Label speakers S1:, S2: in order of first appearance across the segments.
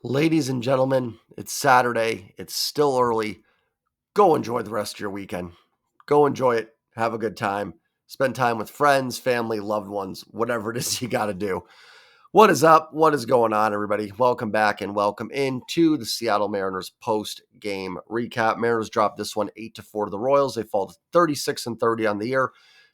S1: Ladies and gentlemen, it's Saturday. It's still early. Go enjoy the rest of your weekend. Go enjoy it. Have a good time. Spend time with friends, family, loved ones, whatever it is you got to do. What is up? What is going on, everybody? Welcome back and welcome into the Seattle Mariners post-game recap. Mariners dropped this one 8-4 to the Royals. They fall to 36-30 on the year.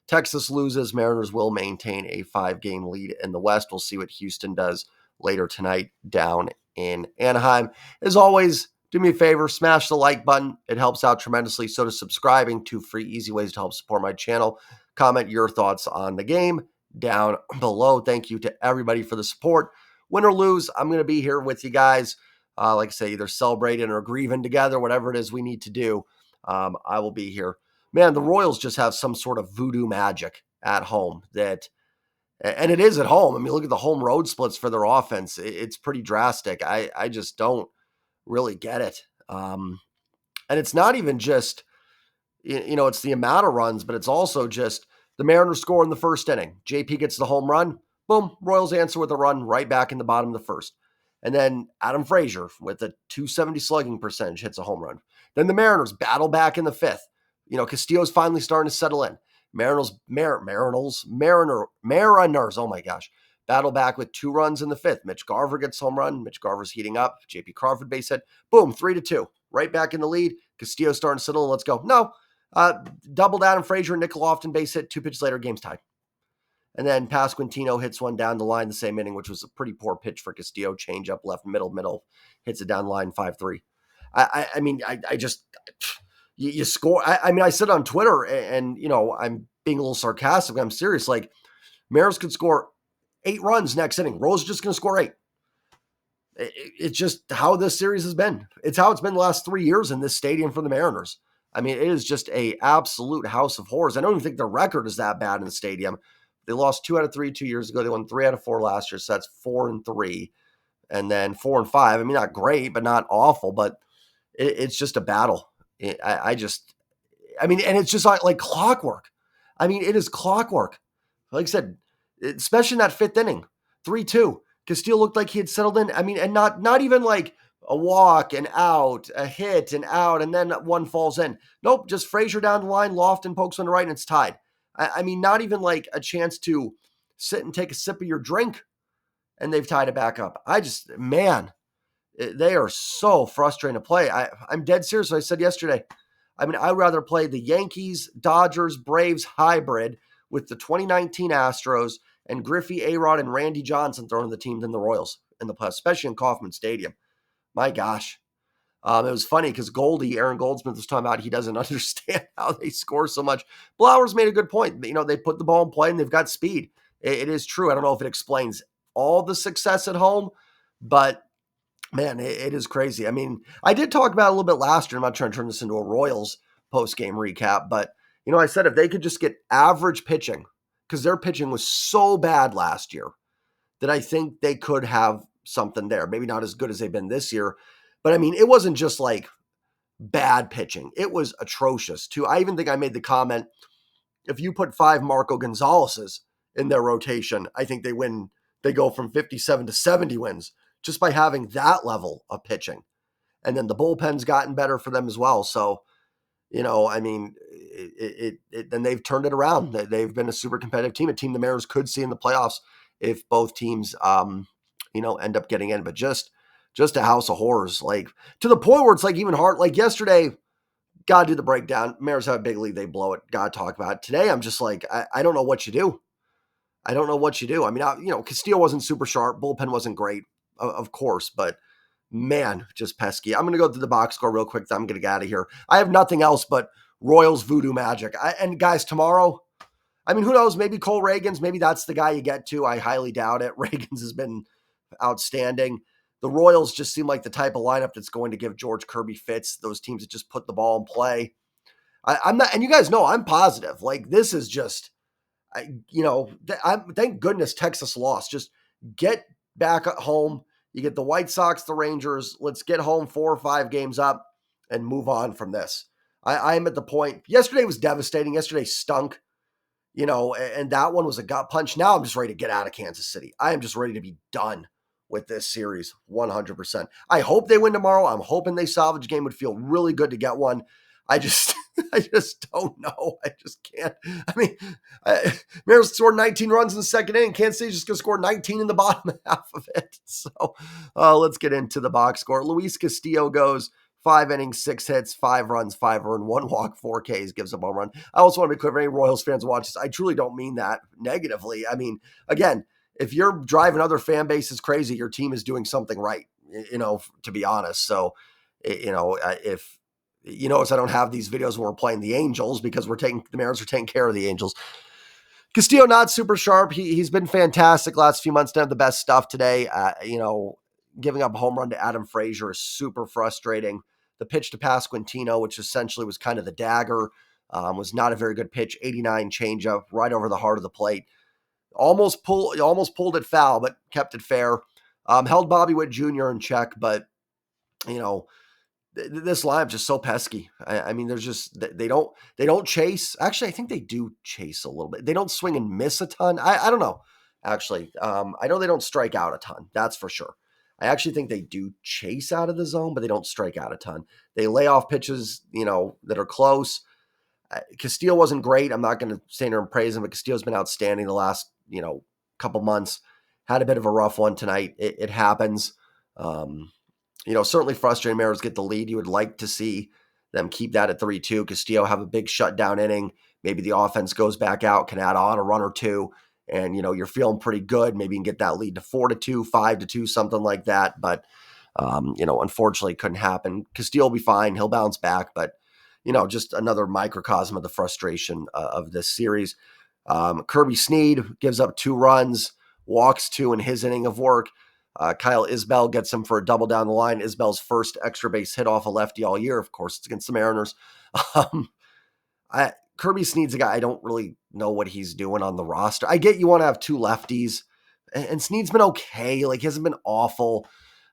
S1: Texas loses. Mariners will maintain a 5-game lead in the West. We'll see what Houston does later tonight down in Anaheim. As always, do me a favor, smash the like button. It helps out tremendously. So does subscribing. 2 free, easy ways to help support my channel. Comment your thoughts on the game down below. Thank you to everybody for the support. Win or lose, I'm going to be here with you guys. Like I say, either celebrating or grieving together, whatever it is we need to do. I will be here. Man, the Royals just have some sort of voodoo magic at home and it is at home. I mean, look at the home road splits for their offense. It's pretty drastic. I just don't really get it. And it's not even just, it's the amount of runs, but it's also just the Mariners score in the first inning. JP gets the home run. Boom. Royals answer with a run right back in the bottom of the first. And then Adam Frazier with a 270 slugging percentage hits a home run. Then the Mariners battle back in the fifth. Castillo's finally starting to settle in. Mariners, oh my gosh, battle back with 2 runs in the fifth. Mitch Garver gets home run. Mitch Garver's heating up. JP Crawford base hit. Boom, 3-2. Right back in the lead. Castillo starting to settle in. Let's go. No, doubled Adam Frazier, Nick Lofton base hit. 2 pitches later, game's tied. And then Pasquantino hits one down the line the same inning, which was a pretty poor pitch for Castillo. Change up left middle, hits it down the line 5-3. I just you score. I said on Twitter, and I'm being a little sarcastic. I'm serious. Like, Mariners could score 8 runs next inning. Rose just going to score 8. It's just how this series has been. It's how it's been the last 3 years in this stadium for the Mariners. I mean, it is just a absolute house of horrors. I don't even think their record is that bad in the stadium. They lost 2 out of 3 2 years ago. They won 3 out of 4 last year. So that's 4-3, and then 4-5. I mean, not great, but not awful. But it's just a battle. And it's just like clockwork. I mean, it is clockwork. Like I said, especially in that 5th inning, 3-2. Castillo looked like he had settled in. I mean, and not even like a walk and out, a hit and out, and then one falls in. Nope, just Frazier down the line, Lofton pokes on the right, and it's tied. I mean, not even like a chance to sit and take a sip of your drink, and they've tied it back up. They are so frustrating to play. I'm dead serious. I said yesterday, I mean, I'd rather play the Yankees, Dodgers, Braves hybrid with the 2019 Astros and Griffey, A-Rod, and Randy Johnson throwing the team than the Royals in the playoffs, especially in Kauffman Stadium. My gosh. It was funny because Aaron Goldsmith was talking about he doesn't understand how they score so much. Blowers made a good point. They put the ball in play and they've got speed. It is true. I don't know if it explains all the success at home, but man, it is crazy. I mean, I did talk about it a little bit last year. I'm not trying to turn this into a Royals post-game recap, but I said if they could just get average pitching, because their pitching was so bad last year, that I think they could have something there. Maybe not as good as they've been this year, but I mean, it wasn't just like bad pitching. It was atrocious too. I even think I made the comment, if you put 5 Marco Gonzalez's in their rotation, I think they win. They go from 57 to 70 wins just by having that level of pitching. And then the bullpen's gotten better for them as well. So, then they've turned it around. They've been a super competitive team, a team the Mariners could see in the playoffs if both teams, end up getting in. But just a house of horrors, like to the point where it's like even hard. Like yesterday, gotta do the breakdown. Mariners have a big lead, they blow it. Gotta talk about it. Today, I'm just like, I don't know what you do. I don't know what you do. I mean, Castillo wasn't super sharp. Bullpen wasn't great, of course, but man, just pesky. I'm going to go through the box score real quick. Then I'm going to get out of here. I have nothing else but Royals voodoo magic. And guys, tomorrow, I mean, who knows? Maybe Cole Reagans. Maybe that's the guy you get to. I highly doubt it. Reagans has been outstanding. The Royals just seem like the type of lineup that's going to give George Kirby fits. Those teams that just put the ball in play. I'm not, and you guys know I'm positive. Like this is just, thank goodness Texas lost. Just get back at home. You get the White Sox, the Rangers. Let's get home 4 or 5 games up and move on from this. I'm at the point. Yesterday was devastating. Yesterday stunk, and that one was a gut punch. Now I'm just ready to get out of Kansas City. I am just ready to be done with this series, 100%. I hope they win tomorrow. I'm hoping they salvage a game. Would feel really good to get one. I just don't know. I just can't. I mean, Mariners scored 19 runs in the second inning. Kansas City's just going to score 19 in the bottom half of it. So let's get into the box score. Luis Castillo goes 5 innings, 6 hits, 5 runs, 5 earned, 1 walk, 4 Ks, gives up a home run. I also want to be clear, if any Royals fans watch this, I truly don't mean that negatively. I mean, again, if you're driving other fan bases crazy, your team is doing something right, to be honest. So, if you notice, I don't have these videos when we're playing the Angels because the Mariners are taking care of the Angels. Castillo, not super sharp. He's been fantastic last few months. Done the best stuff today. Giving up a home run to Adam Frazier is super frustrating. The pitch to Pasquantino, which essentially was kind of the dagger, was not a very good pitch. 89 changeup right over the heart of the plate. Almost pulled it foul, but kept it fair. Held Bobby Witt Jr. in check, but this lineup's just so pesky. I mean, there's just they don't chase. Actually, I think they do chase a little bit. They don't swing and miss a ton. I don't know. Actually, I know they don't strike out a ton. That's for sure. I actually think they do chase out of the zone, but they don't strike out a ton. They lay off pitches, that are close. Castillo wasn't great. I'm not going to stand here and praise him, but Castillo's been outstanding the last, couple months. Had a bit of a rough one tonight. It happens. Certainly frustrating. Mariners get the lead. You would like to see them keep that at 3-2. Castillo have a big shutdown inning. Maybe the offense goes back out, can add on a run or two, and you're feeling pretty good. Maybe you can get that lead to 4-2, 5-2, something like that. But unfortunately, couldn't happen. Castillo will be fine. He'll bounce back, but just another microcosm of the frustration of this series. Kirby Snead gives up 2 runs, walks 2 in his inning of work. Kyle Isbell gets him for a double down the line. Isbell's first extra base hit off a lefty all year. Of course, it's against the Mariners. Kirby Snead's a guy I don't really know what he's doing on the roster. I get you want to have 2 lefties, and Snead's been okay. Like, he hasn't been awful.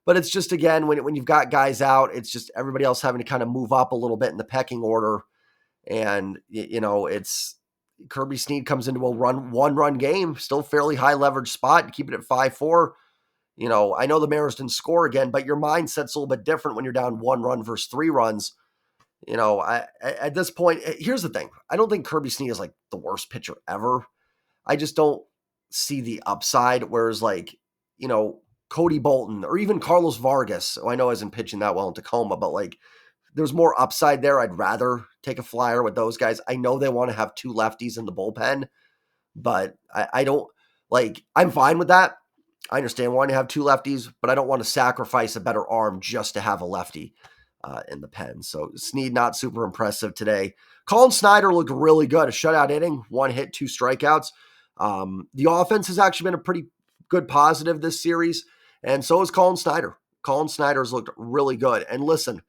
S1: But it's just, again, when you've got guys out, it's just everybody else having to kind of move up a little bit in the pecking order. And, it's Kirby Snead comes into a 1-run game, still fairly high leverage spot, keep it at 5-4. I know the Mariners didn't score again, but your mindset's a little bit different when you're down 1 run versus 3 runs. At this point, here's the thing. I don't think Kirby Snead is like the worst pitcher ever. I just don't see the upside. Whereas Cody Bolton or even Carlos Vargas, who I know isn't pitching that well in Tacoma, but there's more upside there. I'd rather take a flyer with those guys. I know they want to have 2 lefties in the bullpen, but I don't I'm fine with that. I understand wanting to have 2 lefties, but I don't want to sacrifice a better arm just to have a lefty in the pen. So Snead, not super impressive today. Colin Snyder looked really good. A shutout inning, 1 hit, 2 strikeouts. The offense has actually been a pretty good positive this series, and so is Colin Snyder. Colin Snyder's looked really good. And listen,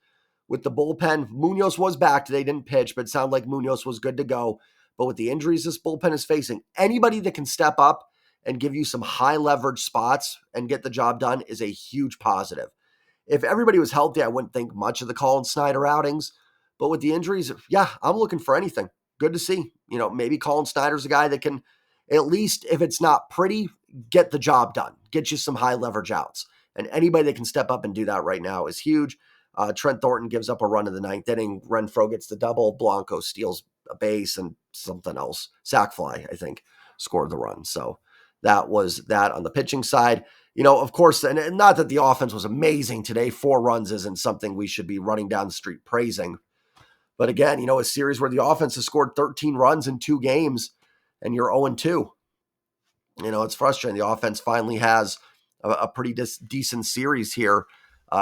S1: with the bullpen, Munoz was back today, didn't pitch, but it sounded like Munoz was good to go. But with the injuries this bullpen is facing, anybody that can step up and give you some high leverage spots and get the job done is a huge positive. If everybody was healthy, I wouldn't think much of the Colin Snyder outings. But with the injuries, yeah, I'm looking for anything. Good to see. Maybe Colin Snyder's a guy that can, at least if it's not pretty, get the job done. Get you some high leverage outs. And anybody that can step up and do that right now is huge. Trent Thornton gives up a run in the 9th inning. Renfroe gets the double. Blanco steals a base and something else. Sack fly, I think, scored the run. So that was that on the pitching side. Of course, and not that the offense was amazing today. 4 runs isn't something we should be running down the street praising. But again, a series where the offense has scored 13 runs in 2 games and you're 0-2. It's frustrating. The offense finally has a pretty decent series here.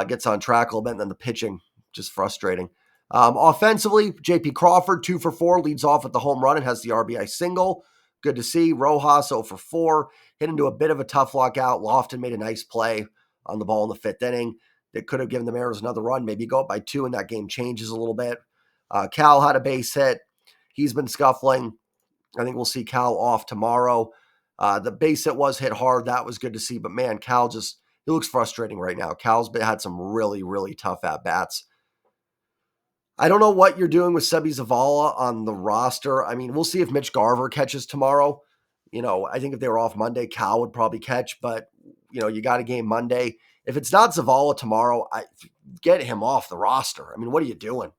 S1: Gets on track a little bit, and then the pitching, just frustrating. Offensively, J.P. Crawford, 2 for 4, leads off with the home run and has the RBI single. Good to see. Rojas, 0 for 4, hit into a bit of a tough lockout. Lofton made a nice play on the ball in the 5th inning that could have given the Mariners another run, maybe go up by 2, and that game changes a little bit. Cal had a base hit. He's been scuffling. I think we'll see Cal off tomorrow. The base hit was hit hard. That was good to see. But, man, Cal he looks frustrating right now. Cal's had some really, really tough at-bats. I don't know what you're doing with Sebi Zavala on the roster. I mean, we'll see if Mitch Garver catches tomorrow. I think if they were off Monday, Cal would probably catch. But you got a game Monday. If it's not Zavala tomorrow, get him off the roster. I mean, what are you doing?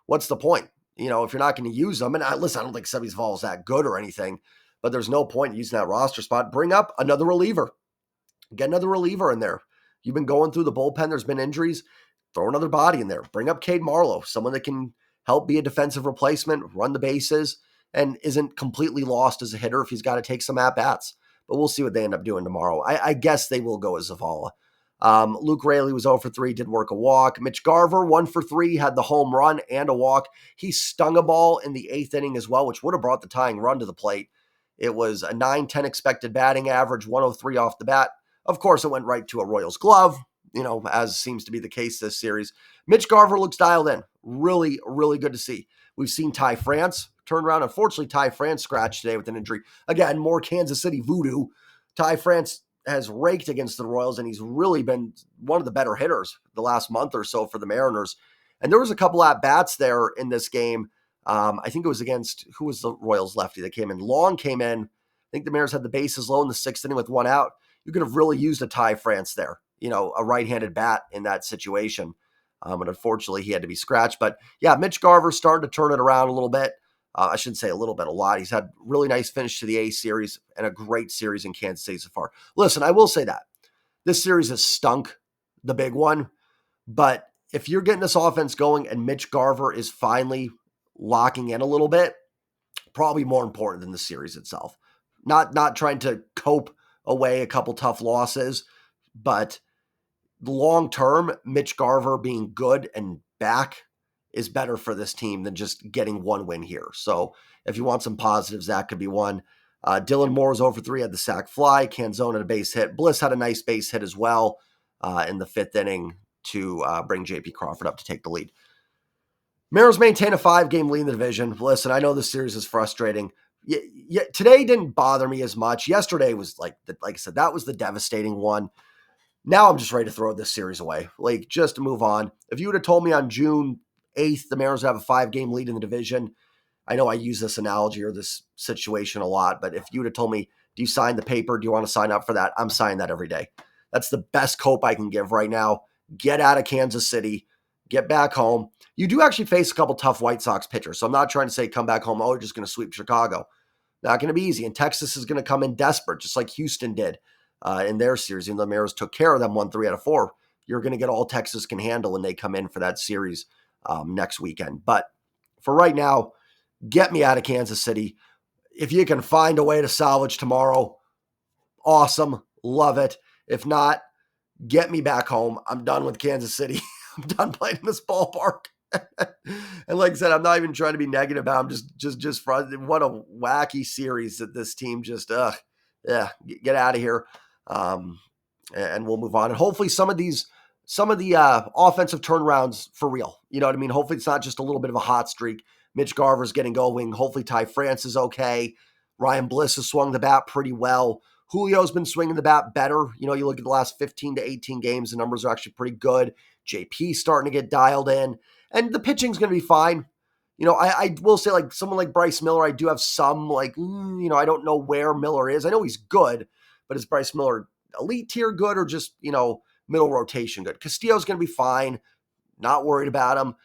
S1: What's the point? If you're not going to use them, and listen, I don't think Seby Zavala is that good or anything, but there's no point in using that roster spot. Bring up another reliever. Get another reliever in there. You've been going through the bullpen. There's been injuries. Throw another body in there. Bring up Cade Marlowe, someone that can help be a defensive replacement, run the bases, and isn't completely lost as a hitter if he's got to take some at-bats. But we'll see what they end up doing tomorrow. I guess they will go as Zavala. Luke Raley was 0 for 3, did work a walk. Mitch Garver, 1 for 3, had the home run and a walk. He stung a ball in the 8th inning as well, which would have brought the tying run to the plate. It was a 910 expected batting average, 103 off the bat. Of course, it went right to a Royals glove, as seems to be the case this series. Mitch Garver looks dialed in. Really, really good to see. We've seen Ty France turn around. Unfortunately, Ty France scratched today with an injury. Again, more Kansas City voodoo. Ty France has raked against the Royals, and he's really been one of the better hitters the last month or so for the Mariners. And there was a couple at-bats there in this game. I think it was against, who was the Royals lefty that came in? Long came in. I think the Mariners had the bases low in the 6th inning with 1 out. You could have really used a Ty France there, a right-handed bat in that situation. And unfortunately, he had to be scratched. But yeah, Mitch Garver's starting to turn it around a little bit. I shouldn't say a little bit, a lot. He's had really nice finish to the A series and a great series in Kansas City so far. Listen, I will say that this series has stunk, the big one. But if you're getting this offense going and Mitch Garver is finally locking in a little bit, probably more important than the series itself. Not trying to cope away a couple tough losses, but long term, Mitch Garver being good and back is better for this team than just getting one win here. So if you want some positives, that could be one. Dylan Moore was 0 for 3, had the sac fly. Canzone had a base hit. Bliss had a nice base hit as well in the 5th inning to bring J.P. Crawford up to take the lead. Mariners maintain a 5-game lead in the division. Listen, I know this series is frustrating. Yeah, today didn't bother me as much. Yesterday was like I said, that was the devastating one. Now I'm just ready to throw this series away. Just to move on. If you would have told me on June 8th, the Mariners have a 5-game lead in the division, I know I use this analogy or this situation a lot, but if you would have told me, do you sign the paper? Do you want to sign up for that? I'm signing that every day. That's the best hope I can give right now. Get out of Kansas City. Get back home. You do actually face a couple tough White Sox pitchers, so I'm not trying to say come back home, you're just going to sweep Chicago. Not going to be easy, and Texas is going to come in desperate, just like Houston did in their series. Even though the Mariners took care of them 1-3 out of 4, you're going to get all Texas can handle when they come in for that series next weekend. But for right now, get me out of Kansas City. If you can find a way to salvage tomorrow, awesome, love it. If not, get me back home. I'm done with Kansas City. I'm done playing in this ballpark. And like I said, I'm not even trying to be negative about it. I'm just frustrated. What a wacky series that this team just, get out of here. And we'll move on. And hopefully some of the offensive turnarounds for real. You know what I mean? Hopefully it's not just a little bit of a hot streak. Mitch Garver's getting going. Hopefully Ty France is okay. Ryan Bliss has swung the bat pretty well. Julio's been swinging the bat better. You look at the last 15 to 18 games, the numbers are actually pretty good. JP's starting to get dialed in. And the pitching's going to be fine. I will say, someone like Bryce Miller, I do have some, I don't know where Miller is. I know he's good, but is Bryce Miller elite tier good or just, middle rotation good? Castillo's going to be fine. Not worried about him.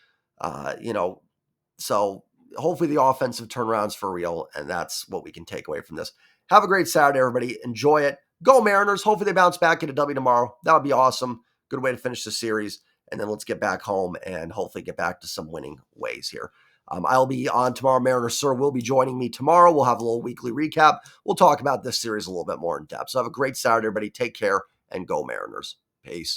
S1: So hopefully the offensive turnaround's for real, and that's what we can take away from this. Have a great Saturday, everybody. Enjoy it. Go Mariners. Hopefully they bounce back, get a W tomorrow. That would be awesome. Good way to finish the series. And then let's get back home and hopefully get back to some winning ways here. I'll be on tomorrow. Mariners Sir will be joining me tomorrow. We'll have a little weekly recap. We'll talk about this series a little bit more in depth. So have a great Saturday, everybody. Take care and go Mariners. Peace.